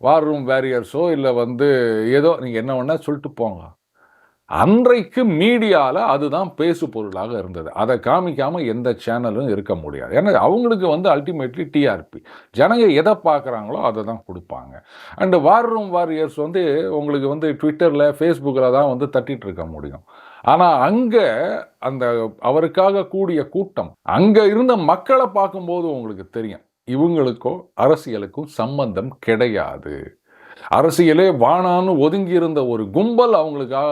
Speaker 1: வார் ரூம் வாரியர்ஸோ இல்லை வந்து ஏதோ நீங்கள் என்ன வேணால் சொல்லிட்டு போங்க. அன்றைக்கு மீடியாவில் அதுதான் பேசு பொருளாக இருந்தது. அதை காமிக்காமல் எந்த சேனலும் இருக்க முடியாது. ஏன்னா அவங்களுக்கு வந்து அல்டிமேட்லி டிஆர்பி. ஜனங்க எதை பார்க்குறாங்களோ அதை தான் கொடுப்பாங்க. அண்டு வார் ரூம் வாரியர்ஸ் வந்து உங்களுக்கு வந்து ட்விட்டரில் ஃபேஸ்புக்கில் தான் வந்து தட்டிகிட்டு இருக்க முடியும். ஆனால் அங்கே அந்த அவருக்காக கூடிய கூட்டம், அங்கே இருந்த மக்களை பார்க்கும்போது உங்களுக்கு தெரியும், இவங்களுக்கோ அரசியலுக்கும் சம்பந்தம் கிடையாது. அரசியலே வானான்னு ஒதுங்கி இருந்த ஒரு கும்பல் அவங்களுக்காக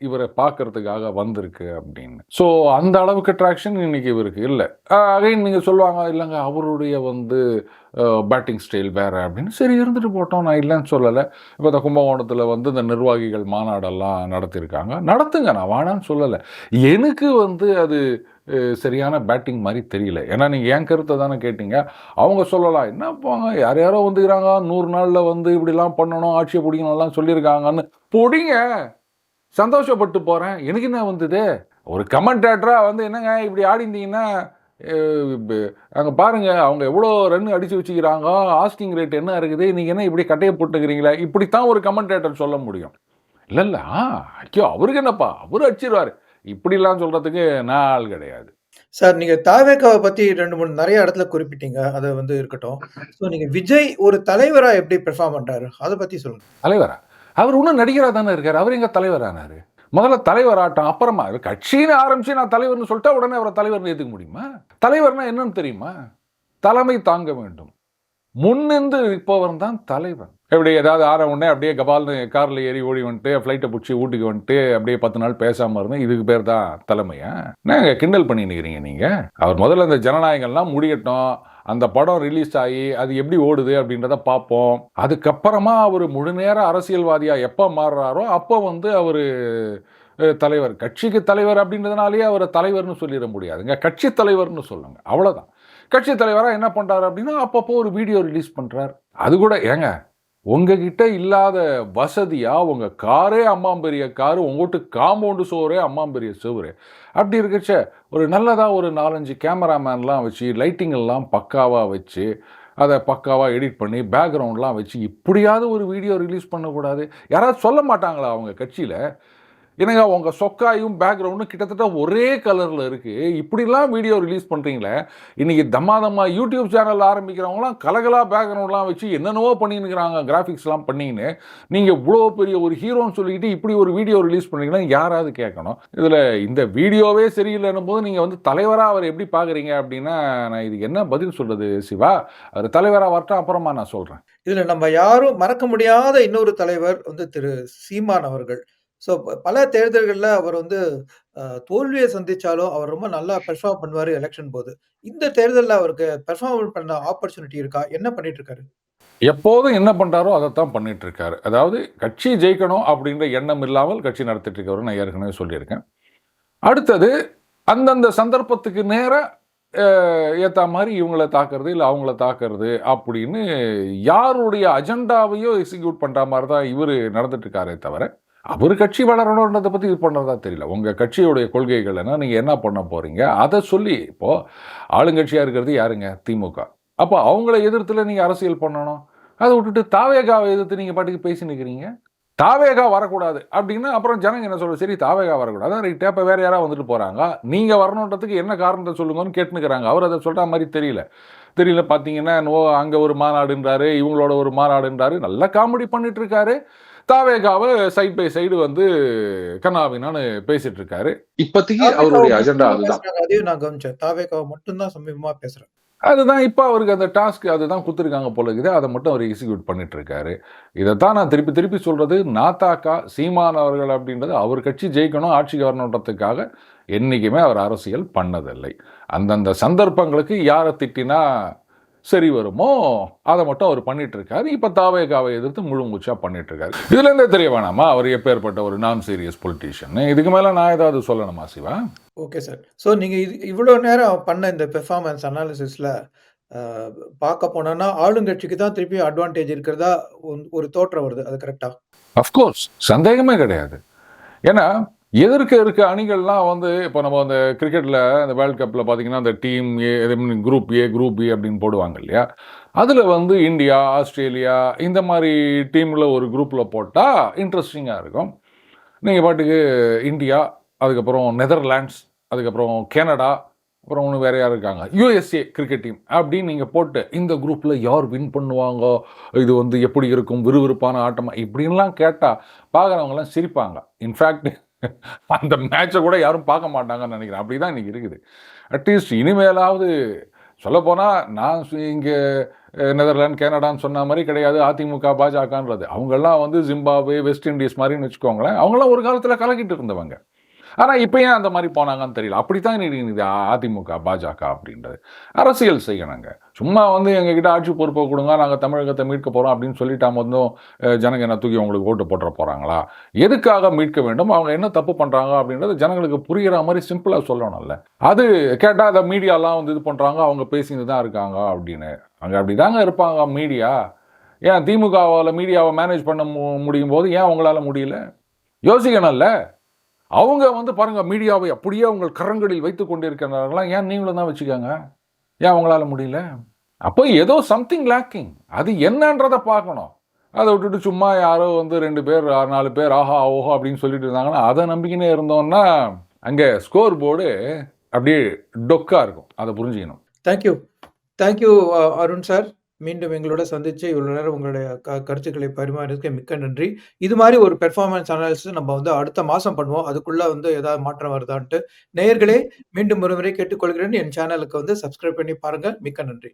Speaker 1: இவரை பார்க்கறதுக்காக வந்திருக்கு அப்படின்னு. ஸோ அந்த அளவுக்கு ட்ராக்ஷன் இன்னைக்கு இவருக்கு இல்லை. அகைன் நீங்கள் சொல்லுவாங்க, இல்லைங்க அவருடைய வந்து பேட்டிங் ஸ்டைல் வேறு அப்படின்னு. சரி, இருந்துட்டு போட்டோம், நான் இல்லைன்னு சொல்லலை. இப்போ இந்த கும்பகோணத்தில் வந்து இந்த நிர்வாகிகள் மாநாடெல்லாம் நடத்தியிருக்காங்க, நடத்துங்க, நான் வானான்னு சொல்லலை. எனக்கு வந்து அது சரியான பேட்டிங் மாதிரி தெரியல. ஏன்னா நீங்கள் என் கருத்தை தானே கேட்டீங்க. அவங்க சொல்லலாம், என்ன போங்க யார் யாரோ வந்துக்கிறாங்க, 100 நாளில் வந்து இப்படிலாம் பண்ணணும், ஆட்சியை பிடிக்கணும்லாம் சொல்லியிருக்காங்கன்னு பொடிங்க, சந்தோஷப்பட்டு போகிறேன். எனக்கு என்ன வந்தது? ஒரு கமெண்டேட்டராக வந்து என்னங்க இப்படி ஆடிந்தீங்கன்னா அங்கே பாருங்கள் அவங்க எவ்வளோ ரன் அடித்து வச்சுக்கிறாங்க, ஆஸ்கிங் ரேட் என்ன இருக்குது, நீங்கள் என்ன இப்படி கட்டையை போட்டுக்கிறீங்களா, இப்படித்தான் ஒரு கமெண்டேட்டர் சொல்ல முடியும். இல்லை ஐயோ அவருக்கு என்னப்பா, அவர் அடிச்சிருவார், இப்படிலாம் சொல்கிறதுக்கு நான் ஆள் கிடையாது.
Speaker 2: சார், நீங்க தாவேகாவ பத்தி 2, 3 நெறைய இடத்துல குறிப்பிட்டீங்க. அது வந்து இருக்கட்டும். ஸோ நீங்க விஜய் ஒரு தலைவரா எப்படி பெர்ஃபார்ம் பண்றாரு? அத பத்தி சொல்லுங்க.
Speaker 1: தலைவரா? அவர் இன்னும் நடிகராக தானே இருக்கார். அவர் எங்க தலைவரானாரு? முதல்ல தலைவர் ஆட்டம், அப்புறமா கட்சின்னு ஆரம்பிச்சு நான் தலைவர்னு சொல்லிட்டா உடனே அவரை தலைவர்னு ஏற்றுக்க முடியுமா? தலைவர்னா என்னன்னு தெரியுமா? தலைமை தாங்க வேண்டும். முன்னின்று இருப்பவன் தான் தலைவன். எப்படி ஏதாவது ஆற உடனே அப்படியே கபால்னு காரில் ஏறி ஓடி வந்துட்டு ஃப்ளைட்டை பிடிச்சி வீட்டுக்கு வந்துட்டு அப்படியே 10 நாள் பேசாமல் இருந்தேன், இதுக்கு பேர் தான் தலைமையா? என்னங்க கிண்டல் பண்ணின்னுக்கிறீங்க நீங்கள்? அவர் முதல்ல இந்த ஜனநாயகம்லாம் முடியட்டும், அந்த படம் ரிலீஸ் ஆகி அது எப்படி ஓடுது அப்படின்றத பார்ப்போம். அதுக்கப்புறமா அவர் முழு நேர அரசியல்வாதியாக எப்போ மாறுறாரோ அப்போ வந்து அவர் தலைவர், கட்சிக்கு தலைவர் அப்படின்றதுனாலேயே அவரை தலைவர்னு சொல்லிட முடியாதுங்க. கட்சி தலைவர்னு சொல்லுங்க, அவ்வளோதான். கட்சி தலைவராக என்ன பண்ணுறாரு அப்படின்னா அப்பப்போ ஒரு வீடியோ ரிலீஸ் பண்ணுறார். அது கூட ஏங்க உங்ககிட்ட இல்லாத வசதியாக உங்கள் காரே அம்மாம்பெரிய காரு, உங்கள்கிட்ட காம்பவுண்டு சோறே அம்மாம்பெரிய சோறு. அப்படி இருக்கச்ச ஒரு நல்லதாக ஒரு 4-5 கேமராமேன்லாம் வச்சு லைட்டிங் எல்லாம் பக்காவாக வச்சு அதை பக்காவாக எடிட் பண்ணி பேக்ரவுண்ட்லாம் வச்சு இப்படியாவது ஒரு வீடியோ ரிலீஸ் பண்ணக்கூடாது? யாராவது சொல்ல மாட்டாங்களா அவங்க கட்சியில்? என்னங்க உங்கள் சொக்காயும் பேக்ரவுண்டும் கிட்டத்தட்ட ஒரே கலரில் இருக்குது, இப்படிலாம் வீடியோ ரிலீஸ் பண்ணுறீங்களே. இன்றைக்கி தம்மா யூடியூப் சேனல் ஆரம்பிக்கிறவங்களாம் கலகலா பேக்ரவுண்ட்லாம் வச்சு என்னென்னவோ பண்ணின்னுக்கிறாங்க, கிராஃபிக்ஸ்லாம் பண்ணின்னு. நீங்கள் இவ்வளோ பெரிய ஒரு ஹீரோன்னு சொல்லிக்கிட்டு இப்படி ஒரு வீடியோ ரிலீஸ் பண்ணுறீங்கன்னா யாராவது கேட்கணும். இதில் இந்த வீடியோவே சரியில்லைன்னும் போது நீங்கள் வந்து தலைவராக அவர் எப்படி பார்க்குறீங்க அப்படின்னா நான் இதுக்கு என்ன பதில் சொல்கிறது சிவா? அவர் தலைவராக வரட்டும், அப்புறமா நான் சொல்கிறேன்.
Speaker 2: இதில் நம்ம யாரும் மறக்க முடியாத இன்னொரு தலைவர் வந்து திரு சீமான் அவர்கள். ஸோ பல தேர்தல்கள்ல அவர் வந்து தோல்வியை சந்திச்சாலும் அவர் ரொம்ப நல்லா பெர்ஃபார்ம் பண்ணுவாரு எலக்ஷன் போது. இந்த தேர்தல்ல அவருக்கு பெர்ஃபார்ம் பண்ண ஆப்பர்ச்சுனிட்டி இருக்கா? என்ன பண்ணிட்டு இருக்காரு?
Speaker 1: எப்போதும் என்ன பண்ணுறாரோ அதைத்தான் பண்ணிட்டு இருக்காரு. அதாவது கட்சி ஜெயிக்கணும் அப்படின்ற எண்ணம் இல்லாமல் கட்சி நடத்திட்டு இருக்கவர், நான் ஏற்கனவே சொல்லியிருக்கேன். அடுத்தது அந்தந்த சந்தர்ப்பத்துக்கு நேராக ஏற்ற மாதிரி இவங்கள தாக்குறது இல்லை அவங்கள தாக்குறது அப்படின்னு யாருடைய அஜெண்டாவையோ எக்ஸிக்யூட் பண்ணுற மாதிரி தான் இவர் நடந்துட்டு இருக்காரே தவிர அவர் கட்சி வளரணுன்றதை பற்றி இது பண்ணுறதா தெரியல. உங்கள் கட்சியுடைய கொள்கைகள் என்ன, நீங்கள் என்ன பண்ண போகிறீங்க அதை சொல்லி. இப்போது ஆளுங்கட்சியாக இருக்கிறது யாருங்க? திமுக. அப்போ அவங்கள எதிர்த்துல நீங்கள் அரசியல் பண்ணணும். அதை விட்டுட்டு தாவேகாவை எதிர்த்து நீங்கள் பாட்டுக்கு பேசி நிற்கிறீங்க. தாவேகா வரக்கூடாது அப்படின்னா அப்புறம் ஜனங்க என்ன சொல்லுவது? சரி தாவேகா வரக்கூடாது, ரைட், அப்போ வேறு யாராவது வந்துட்டு போகிறாங்க, நீங்கள் வரணுன்றதுக்கு என்ன காரணத்தை சொல்லுங்கன்னு கேட்டுனுக்கிறாங்க. அவர் அதை சொல்கிற மாதிரி தெரியல பார்த்தீங்கன்னா அங்கே ஒரு மாநாடுன்றாரு, இவங்களோட ஒரு மாநாடுன்றாரு, நல்லா காமெடி பண்ணிட்டு இருக்காரு. தாவேகாவை சைட் பை சைடு வந்து கண்ணாபின்னான்னு பேசிட்டு இருக்காரு. இப்போதைக்கு அவருடைய அஜெண்டா அதுதான்.
Speaker 2: அதையும் நான் கவனிச்சேன். தாவேகாவை மட்டும்தான் சமீபமா பேசுறேன்.
Speaker 1: அதுதான் இப்போ அவருக்கு அந்த டாஸ்க் அதுதான் கொடுத்துருக்காங்க போல இருக்குது. அதை மட்டும் அவர் எக்ஸிக்யூட் பண்ணிட்டு இருக்காரு. இதைத்தான் நான் திருப்பி சொல்றது, நாத்தாக்கா சீமான் அவர்கள் அப்படின்றது அவர் கட்சி ஜெயிக்கணும், ஆட்சிக்கு வரணுன்றதுக்காக என்றைக்குமே அவர் அரசியல் பண்ணதில்லை. அந்தந்த சந்தர்ப்பங்களுக்கு யாரை திட்டினா சரி வருமோ அதை மட்டும் அவர் பண்ணிட்டு இருக்காரு. இப்போ தாவேகாவை எதிர்த்து முழு மூச்சா பண்ணிட்டு இருக்காரு. இதுலேருந்தே தெரிய வேணாமா அவர் எப்பேற்பட்ட ஒரு நான் சீரியஸ் பொலிட்டீஷியன்? இதுக்கு மேலே நான் ஏதாவது சொல்லணுமா சிவா?
Speaker 2: Okay sir. ஸோ நீங்க இவ்வளோ நேரம் பண்ண இந்த பெர்ஃபார்மன்ஸ் அனாலிசிஸ்ல பார்க்க போனோம்னா ஆளுங்கட்சிக்கு தான் திருப்பி அட்வான்டேஜ் இருக்கிறதா ஒரு தோற்றம் வருது. அது கரெக்டா?
Speaker 1: அஃப்கோர்ஸ், சந்தேகமே கிடையாது. ஏன்னா எதிர்க்க இருக்க அணிகள்லாம் வந்து இப்போ நம்ம அந்த கிரிக்கெட்டில் அந்த வேர்ல்ட் கப்பில் பார்த்தீங்கன்னா அந்த team A group A group B அப்படின்னு போடுவாங்க இல்லையா, அதில் வந்து இந்தியா ஆஸ்திரேலியா இந்த மாதிரி டீமில் ஒரு குரூப்பில் போட்டால் இன்ட்ரெஸ்டிங்காக இருக்கும். நீங்கள் பாட்டுக்கு இந்தியா, அதுக்கப்புறம் நெதர்லாண்ட்ஸ், அதுக்கப்புறம் கனடா, அப்புறம் ஒன்று வேற யார் இருக்காங்க, யூஎஸ்ஏ கிரிக்கெட் டீம் அப்படின்னு நீங்கள் போட்டு இந்த குரூப்பில் யார் வின் பண்ணுவாங்க, இது வந்து எப்படி இருக்கும், விறுவிறுப்பான ஆட்டமா இப்படின்லாம் கேட்டால் பார்க்குறவங்கலாம் சிரிப்பாங்க. இன்ஃபேக்ட் அந்த மேட்சை கூட யாரும் பார்க்க மாட்டாங்கன்னு நினைக்கிறேன். அப்படி தான் இன்னைக்கு இருக்குது. அட்லீஸ்ட் இனிமேலாவது சொல்லப்போனால் நான் இங்கே நெதர்லாந்து கனடான்னு சொன்ன மாதிரி கிடையாது அதிமுக பாஜகன்றது. அவங்கெல்லாம் வந்து ஜிம்பாப்வே வெஸ்ட் இண்டீஸ் மாதிரின்னு வச்சுக்கோங்களேன். அவங்களாம் ஒரு காலத்தில் கலக்கிட்டு இருந்தவங்க. ஆனால் இப்போ ஏன் அந்த மாதிரி போனாங்கன்னு தெரியல. அப்படித்தான் இது அதிமுக பாஜக அப்படின்றது. அரசியல் செய்யணுங்க. சும்மா வந்து எங்ககிட்ட ஆட்சி பொறுப்பை கொடுங்க, நாங்கள் தமிழகத்தை மீட்க போகிறோம் அப்படின்னு சொல்லிட்டா மட்டும் ஜனங்க என்ன தூக்கி அவங்களுக்கு ஓட்டு போட்டுற போகிறாங்களா? எதுக்காக மீட்க வேண்டும், அவங்க என்ன தப்பு பண்ணுறாங்க அப்படின்றது ஜனங்களுக்கு புரிகிற மாதிரி சிம்பிளாக சொல்லணும்ல. அது கேட்டால் அந்த மீடியாலாம் வந்து இது பண்ணுறாங்க, அவங்க பேசிட்டு தான் இருக்காங்க அப்படின்னு. அங்கே அப்படி தாங்க இருப்பாங்க மீடியா. ஏன் திமுகவால் மீடியாவை மேனேஜ் பண்ண முடியும் போது ஏன் அவங்களால முடியல? யோசிக்கணும்ல. அவங்க வந்து பாருங்க மீடியாவை அப்படியே உங்கள் கரங்களில் வைத்து கொண்டிருக்கிறார்களா, ஏன் நீங்களும் தான் வச்சுக்கோங்க, ஏன் அவங்களால முடியல? அப்போ ஏதோ சம்திங் லேக்கிங், அது என்னன்றதை பார்க்கணும். அதை விட்டுட்டு சும்மா யாரோ வந்து 2 பேர் 4 பேர் ஆஹா ஓஹோ அப்படின்னு சொல்லிட்டு இருந்தாங்கன்னா அதை நம்பிக்கினே இருந்தோம்னா அங்கே ஸ்கோர் போர்டு அப்படியே டொக்கா இருக்கும். அதை புரிஞ்சுக்கணும்.
Speaker 2: தேங்க்யூ. Thank you Arun sir. மீண்டும் எங்களோட சந்திச்சு இவ்வளோ நேரம் உங்களுடைய கருத்துக்களை பரிமாறியதுக்கு மிக்க நன்றி. இது மாதிரி ஒரு பெர்ஃபார்மன்ஸ் அனாலிசிஸ் நம்ம வந்து அடுத்த மாசம் பண்ணுவோம். அதுக்குள்ள வந்து ஏதாவது மாற்றம் வருதான்ட்டு. நேயர்களே, மீண்டும் ஒருமுறை கேட்டுக்கொள்கிறேன். என் சேனலுக்கு வந்து சப்ஸ்கிரைப் பண்ணி பாருங்க. மிக்க நன்றி.